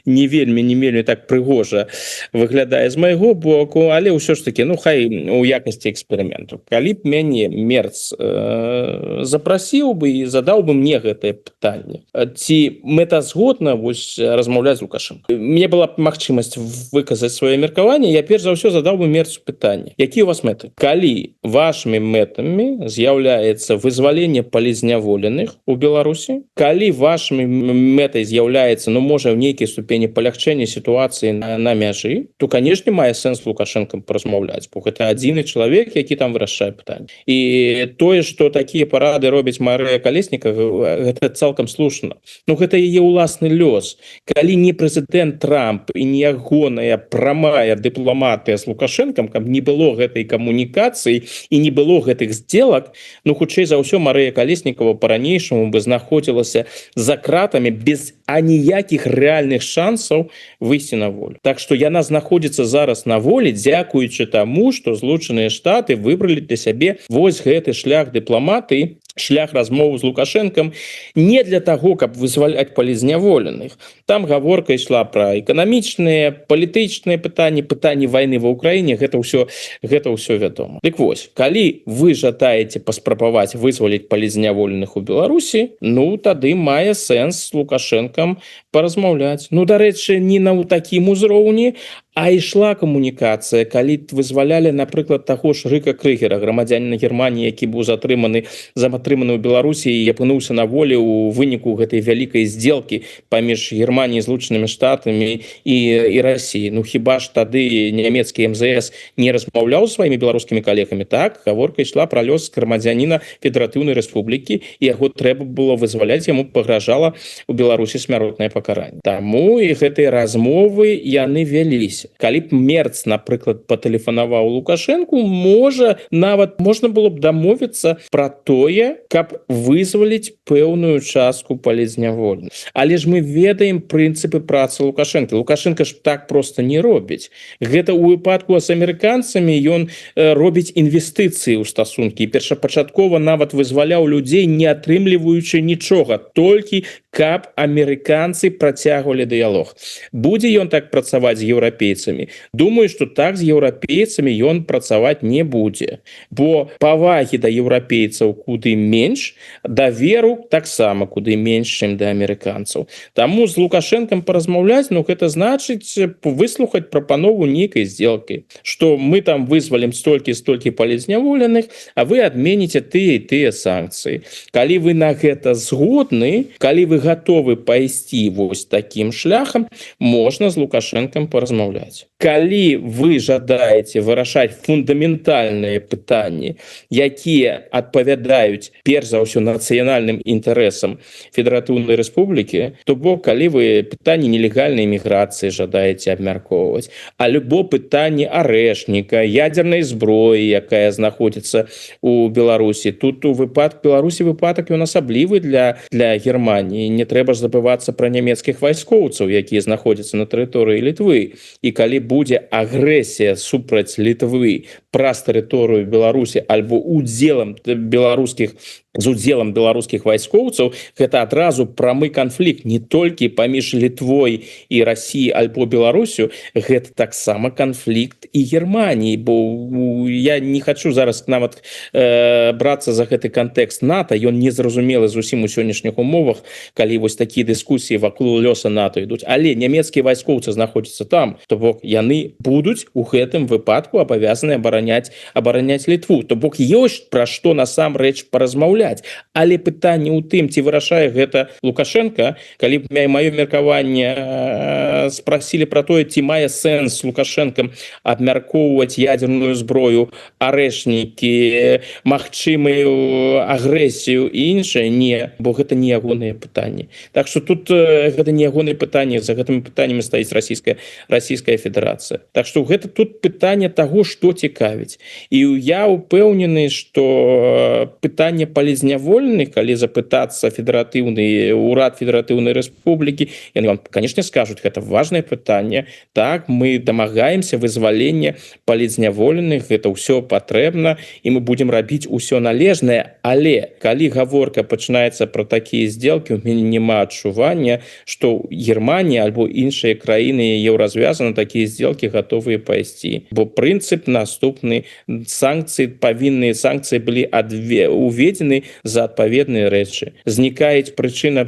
не вельмі так прыгожа выглядае з майго боку, але ўсё ж таки, ну хай у якасці эксперыменту. Калі б мяне Мерц запрасіў бы і задаў бы мне гэтае пытанне, ці мэтазгодна вось размаўляць з Лукашэнкам. Мне была б магчымасць выказаць сваё меркаванне, я перш за ўсё задаў бы Мерцу пытанне. Якія у вас мэты? Калі вашымі мэтамі з'яўляецца вызваленне палізняволеных у Беларусі, калі вашымі мэтай з'яўляецца, ну можа, в нейкай ступені палягчэння сітуацыі на мяжы, то, канешне, мае сэнс з Лукашэнкам паразмаўляць, бо гэта адзіны чалавек, які там вырашае пытанне. І тое, што такія парады робіць Марыя Калеснікава, гэта цалкам слушна. Ну гэта яе ўласны лёс. Калі не прэзідэнт Трамп і не ягоная прамая дыпламатыя з Лукашэнкам, каб не было гэтай камунікацыі і не было гэтых сделак, ну хутчэй за ўсё Марыя Калеснікава па-ранейшаму бы знаходзілася за кратамі без аніякіх рэальных шансаў выйсці на волю. Так што яна знаходзіцца зараз на волі, дзякуючы таму, што Злучаныя Штаты выбралі для сябе вось гэты шлях дыпламатыі, шлях размовы з Лукашэнкам не для таго, каб вызваляць палізняволеных. Там гаворка ішла пра эканамічныя, палітычныя пытанні, пытанні вайны ва Ўкраіне, гэта ўсё вядома. Дык вось, калі вы жадаеце паспрабаваць вызваліць палізняволеных у Беларусі, ну тады мае сэнс з Лукашэнкам паразмаўляць. Ну, дарэчы, не на такім узроўні, а ішла камунікацыя, калі вызвалялі, напрыклад, таго ж Рыка Крыгера, грамадзяніна Германіі, які быў затрыманы ў Беларусі і апынуўся на волі ў выніку гэтай вялікай здзелкі паміж Германіяй, Злучанымі Штатамі і Расіяй. Ну хіба ж тады нямецкі МЗС не размаўляў з сваімі беларускімі калегамі? Так, гаворка ішла пра лёс грамадзяніна Федэратыўнай Рэспублікі, і яго трэба было вызваляць, яму пагражала ў Беларусі смяротнае пакаранне. Таму і гэтыя размовы яны вяліся. Калі б Мерц, напрыклад, патэлефанаваў Лукашэнку, можа, нават можна было б дамовіцца пра тое, каб вызваліць пэўную частку палізняволеных. Але ж мы ведаем прынцыпы працы Лукашэнка. Лукашэнка ж так проста не робіць. Гэта ў выпадку з амерыканцамі ён робіць інвестыцыі ў стасункі. І першапачаткова нават вызваляў людзей, не атрымліваючы нічога, толькі каб амерыканцы працягвалі дыялог. Будзе ён так працаваць з еўрапейцамі? Думаю, што так з еўрапейцамі ён працаваць не будзе. Бо павагі да еўрапейцаў куды менш, даверу таксама куды менш, чым да амерыканцаў. Таму з Лукашэнкам паразмаўляць, ну гэта значыць выслухаць прапанову нейкай здзелкі, што мы там вызвалім столькі палізняволеных, а вы адменіце тыя і тыя санкцыі. Калі вы на гэта згодны, калі вы гатовы пайсці вось такім шляхам, можна з Лукашэнкам паразмаўляць. калі вы жадаеце вырашаць фундаментальныя пытанні, якія адпавядаюць перш за ўсё нацыянальным інтарэсам Федэратыўнай Рэспублікі, то бок калі вы пытанні нелегальнай міграцыі жадаеце абмяркоўваць, альбо пытанні арэшніка, ядзернай зброі, якая знаходзіцца у Беларусі, тут у выпадку Беларусі выпадак ён асаблівы для Германії. Не трэба забывацца пра нямецкіх вайскоўцаў, якія знаходзяцца на тэрыторыі Літвы. І калі будзе агрэсія супраць Літвы праз тэрыторыю Беларусі альбо з удзелам беларускіх вайскоўцаў, гэта адразу прамы канфлікт не толькі паміж Літвой і Расіяй альбо Беларусю, гэта таксама канфлікт і Германіі, бо я не хочу зараз нават брацца за гэты кантэкст НАТО, ён незразумелы зусім у сённяшніх умовах, калі вось такія дыскусіі вакол лёса НАТО ідуць, але нямецкія вайскоўцы знаходзяцца там, то бок яны будуць у гэтым выпадку абавязаны абараняць Літву, то бок ёсць пра што насамрэч паразмаўляць. Але пытанне ў тым, ці вырашае гэта Лукашенко, калі маё меркаванне спрасілі пра тое, ці мае сэнс Лукашенкам абмяркоўваць ядерную зброю, арэшнікі, магчымую агрэсію і іншае, не, бо гэта не ягоныя пытанні. Так што тут гэта не ягоныя пытанні, за гэтымі пытаннямі стаіць Расійская Федэрацыя. Так што гэта тут пытанне таго, што цікавіць. І я упэўнены, што пытанне палізняволеных, калі запытацца федэратыўны ўрад Федэратыўнай Рэспублікі, яны вам, канешне, скажуць, гэта важнае пытанне. Так, мы дамагаемся вызвалення палізняволеных, гэта ўсё патрэбна, і мы будзем рабіць усё належнае, але калі гаворка пачынаецца пра такія здзелкі, у мяне няма адчування, што Германія альбо іншыя краіны еўразвяза на такія здзелкі гатовыя пайсці. Бо прынцып наступны: санкцыі былі уведзены за адпаведныя рэчы. Знікае прычына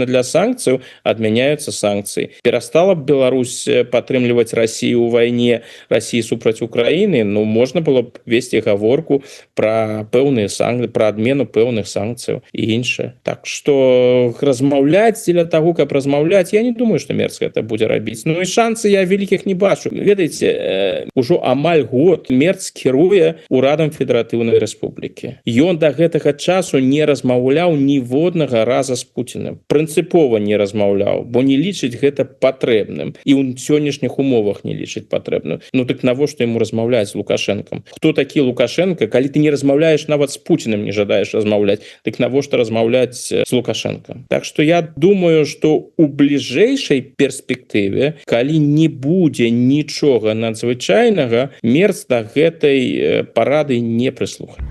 для санкцыяў, адмяняюцца санкцыі. Перастала б Беларусь падтрымліваць Расію ў вайне, Расіі супраць Украіны, можна было б весці гаворку пра адмену пэўных санкцыяў і іншае. Так што размаўляць дзеля таго, каб размаўляць, я не думаю, што Мерц гэта будзе рабіць. І шансы я вялікіх не бачу. Ведаеце, ужо амаль год Мерц кіруе урадам Федэратыўнай Рэспублікі. Ён да гэтага часу не размаўляў ніводнага раза з Пуціним. Прынцыпова не размаўляў, бо не лічыць гэта патрэбным. І ў сённяшніх умовах не лічыць патрэбным. Так навошта яму размаўляць з Лукашэнкам? Хто такі Лукашенко? Калі ты не размаўляеш нават з Пуціним, не жадаеш размаўляць, дык навошта размаўляць з Лукашэнкам? Так што я думаю, што ў бліжэйшай перспектыве, калі не будзе нічога надзвычайнага, Мерц да гэтай парады не прыслухае.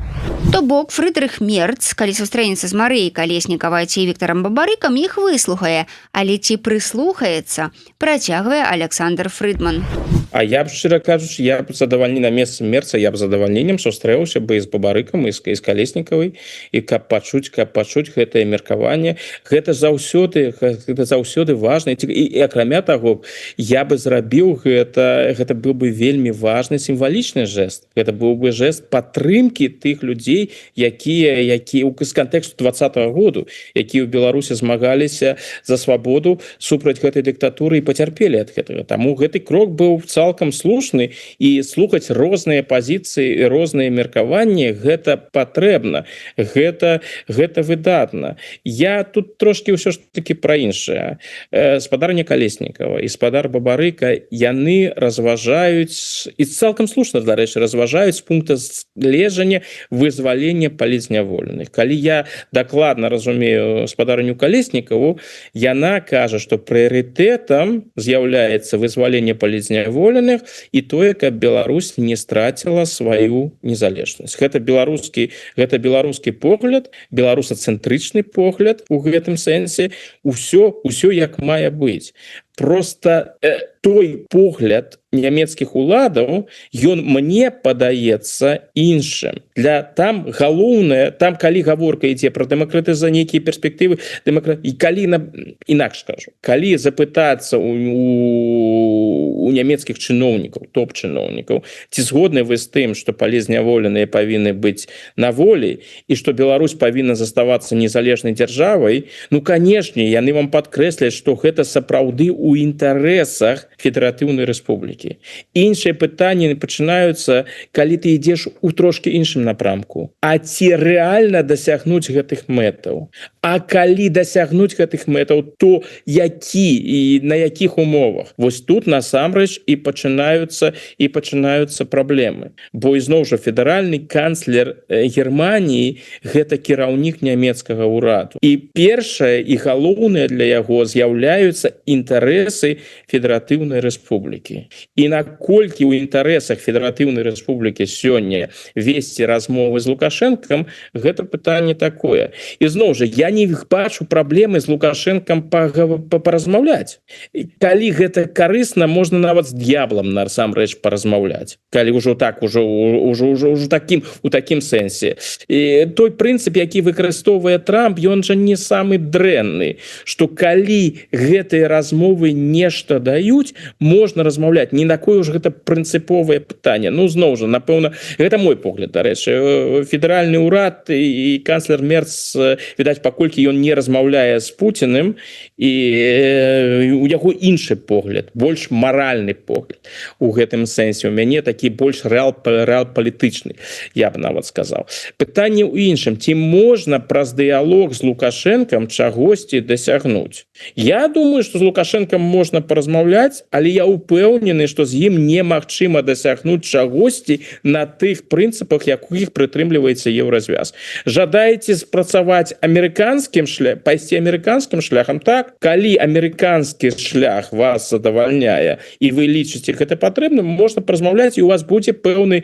То бок Фрыдрых Мерц, калі сустрэнецца з Марыяй Калеснікавай ці Віктарам Бабарыкам, іх выслухае, але ці прыслухаецца, працягвае Александр Фрыдман. А я б, шчыра кажучы, я б задавальні на месцы Мерца, я б задавальненнем сустрэўся бы з Бабарыкам і з Калеснікавай, і каб пачуць гэтае меркаванне. Гэта заўсёды важна. І акрамя таго, я бы зрабіў гэта быў бы вельмі важны сімвалічны жэст. Гэта быў бы жэст падтрымкі тых людзей, якія з кантэксту 20-го году, якія ў Беларусі змагаліся за свабоду супраць гэтай дыктатуры і пацярпелі ад гэтага. Таму гэты крок быў цалкам слушны, і слухаць розныя пазіцыі і розныя меркаванні гэта патрэбна. Гэта выдатна. Я тут трошки ўсё ж таки пра іншае. Спадарня Калеснікава і спадар Бабарыка, яны разважаюць, і цалкам слушна, дарэчы, разважаюць з пункта гледжання вызвалення палізняволеных. Калі я дакладна разумею спадарню Калеснікаву, яна кажа, што прыярытэтам з'яўляецца вызваленне палізняволеных і тое, каб Беларусь не страціла сваю незалежнасць. Гэта беларускі погляд, беларусацэнтрычны погляд у гэтым сэнсе. Усё як мае быць. Просто той погляд нямецкіх уладаў, ён мне падаецца іншым. Там галоўнае, калі гаворка ідзе пра дэмакратызацыю, нейкія перспектывы, і калі, інакш скажу, калі запытацца у нямецкіх чыноўнікаў, топ-чыноўнікаў, ці згодны вы з тым, што палізняволеныя павінны быць на волі, і што Беларусь павінна заставацца незалежнай дзяржавай, канешне, яны вам падкрэсляць, што гэта сапраўды ў інтарэсах федэратыўнай рэспублікі. Іншыя пытанні пачынаюцца, калі ты ідзеш у трошкі іншым напрамку. А ці рэальна дасягнуць гэтых мэтаў? А калі дасягнуць гэтых мэтаў, то які і на якіх умовах? Вось тут насамрэч і пачынаюцца праблемы. Бо ізноў жа федэральны канцлер Германіі гэта кіраўнік нямецкага ўраду. І першае і галоўнае для яго з'яўляюцца інтарэсы федэратыўнай рэспублікі. І наколькі ў інтарэсах федэратыўнай рэспублікі сёння весці размовы з Лукашэнкам, гэта пытанне такое. І зноў жа, я не бачу праблемы з Лукашэнкам паразмаўляць. Калі гэта карысна, можна нават з д'яблам насамрэч паразмаўляць. Калі ўжо так, у такім сэнсе. І той прынцып, які выкарыстоўвае Трамп, ён жа не самы дрэнны, што калі гэтыя размовы нешта даюць, можна размаўляць. Ні на кое ўжо гэта прынцыповае пытанне. Ну, зноў жа, напэўна, гэта мой погляд, дарэчы. Федэральны ўрад і канцлер Мерц, відаць, паколькі ён не размаўляе з Пуціным, і у яго іншы погляд, больш маральны погляд у гэтым сэнсе. У мяне такі больш рэал-палітычны, я б нават сказаў. Пытанне ў іншым. Ці можна праз дыялог з Лукашэнкам чагосьці дасягнуць? Я думаю, што з Лукашэнкам можна паразмаўляць, але я ўпэўнены, што з ім немагчыма дасягнуць чагосьці на тых прынцыпах, якіх прытрымліваецца еўразвяз. Жадаеце спрацаваць амерыканскім шляхам, пайсці амерыканскім шляхам? Так, калі амерыканскі шлях вас задавальняе і вы лічыце гэта патрэбным, можна паразмаўляць, і у вас будзе пэўны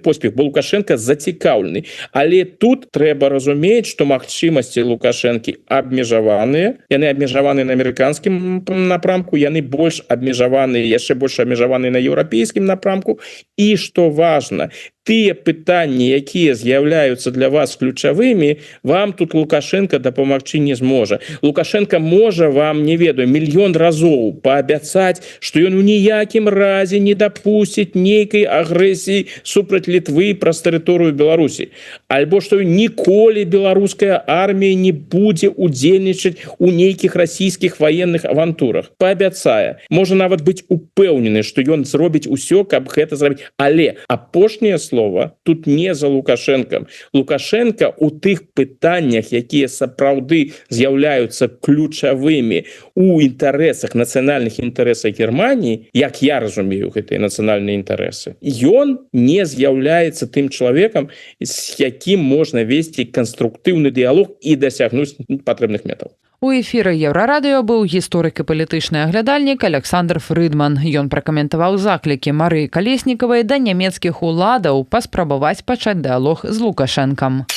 поспех, бо Лукашенко зацікаўлены. Але тут трэба разумець, што магчымасці Лукашэнкі абмежаваныя, яны абмежаваны на амерыканскім напрамку, яны больш абмежаваны, яшчэ больш абмежаваны на еўрапейскім напрамку, і што важна, тыя пытанні, якія з'яўляюцца для вас ключавымі, вам тут Лукашенко дапамагчы не зможа. Лукашенко можа вам, не ведаю, мільён разоў паабяцаць, што ён у ніякім разе не дапусціць нейкай агрэсіі супраць Літвы праз тэрыторыю Беларусі. Альбо што ніколі беларуская армія не будзе удзельнічаць у нейкіх расійскіх ваенных авантурах. Паабяцае. Можа нават быць упэўнены, што ён зробіць усё, каб гэта зрабіць. Але апошняе слова тут не за Лукашэнкам. Лукашенко у тых пытаннях, якія сапраўды з'яўляюцца ключавымі у інтарэсах, нацыянальных інтарэсах Германіі, як я разумею гэтыя нацыянальныя інтарэсы, ён не з'яўляецца тым чалавекам, з якім можна весці канструктыўны дыялог і дасягнуць патрэбных мэтаў. У эфіры Еўрарадыё быў гісторык і палітычны аглядальнік Александр Фрыдман. Ён пракаментаваў заклікі Марыі Калеснікавай да нямецкіх уладаў паспрабаваць пачаць дыялог з Лукашэнкам.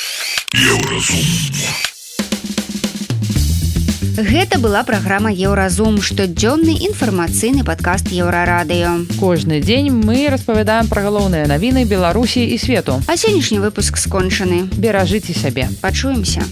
Гэта была праграма «Еўразум», штодзённы інфармацыйны падкаст Еўрарадыё. Кожны дзень мы распавядаем пра галоўныя навіны Беларусі і свету. А сённяшні выпуск скончаны. Беражыце сябе. Пачуемся.